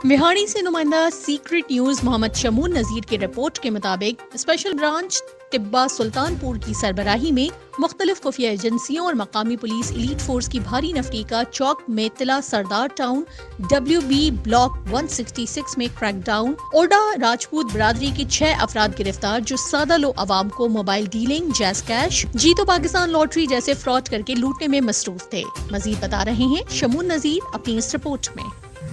विहाड़ी से नुमाइंदा secret news Mohammad Shamoon नजीर की रिपोर्ट के मुताबिक स्पेशल ब्रांच टिब्बा सुल्तानपुर की सरबराही में मुख्तलिफ खुफिया एजेंसियों और मकामी पुलिस एलीट फोर्स की भारी नफरी का चौक मेतला सरदार टाउन WB ब्लॉक 166 में क्रैकडाउन। ओडा राजपूत बरादरी के 6 अफराद गिरफ्तार जो सादा लो अवाम को मोबाइल डीलिंग, जैज कैश, जीतो पाकिस्तान लॉटरी जैसे फ्रॉड करके लूटने में मसरूफ थे। मजीद बता रहे हैं शमून नजीर अपनी इस रिपोर्ट में।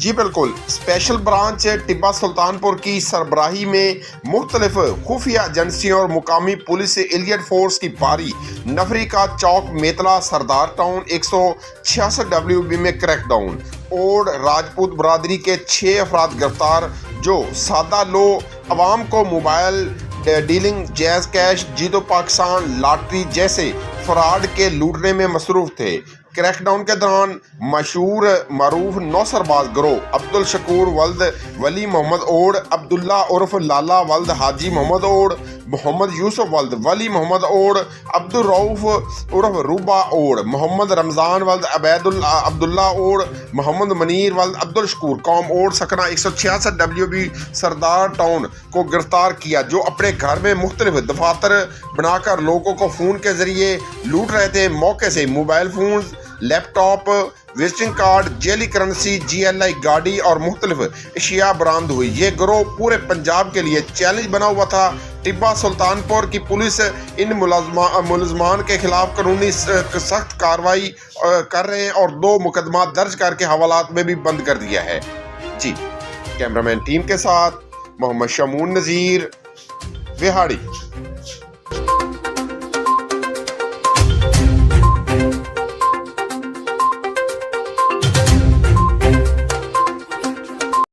जी बिल्कुल, स्पेशल ब्रांच टिब्बा सुल्तानपुर की सरबराही में मुख्तलिफ खुफिया एजेंसियों और मुकामी पुलिस एलियट फोर्स की भारी नफरी का चौक मेतला सरदार टाउन 166 WB में क्रैकडाउन। ओड राजपूत बरादरी के 6 अफराद गिरफ्तार जो सादा लो अवाम को मोबाइल डीलिंग, जैज कैश, जीतो पाकिस्तान लॉटरी जैसे फ्रॉड के लूटने में मसरूफ थे। क्रैकडाउन के दौरान मशहूर मरूफ नौसरबाज गिरोह अब्दुल शकूर वल्द वली मोहम्मद ओड, अब्दुल्ला उर्फ लाला वल्द हाजी मोहम्मद ओड, मोहम्मद यूसुफ वल्द वली मोहम्मद ओड, अब्दुल रऊफ उर्फ रूबा ओड, मोहम्मद रमज़ान वल्द अब्दुल्ला ओड, मोहम्मद मनीर वल्द अब्दुल शकूर कौम ओड सकना 166 WB सरदार टाउन को गिरफ्तार किया, जो अपने घर में मुख्तलिफ दफातर बनाकर लोगों को फ़ोन के ज़रिए लूट रहे थे। मौके से mobile phone, laptop, visiting card, jelly currency, GLI गाड़ी और मुख्तलिफ अशिया बरामद हुई। ये गिरोह पूरे पंजाब के लिए चैलेंज बना हुआ था। टिब्बा सुल्तानपुर की पुलिस इन मुलजमान के खिलाफ कानूनी सख्त कार्रवाई कर रहे हैं और 2 मुकदमा दर्ज करके हवालात में भी बंद कर दिया है। जी, कैमरामैन टीम के साथ मोहम्मद शमून नज़ीर, विहाड़ी।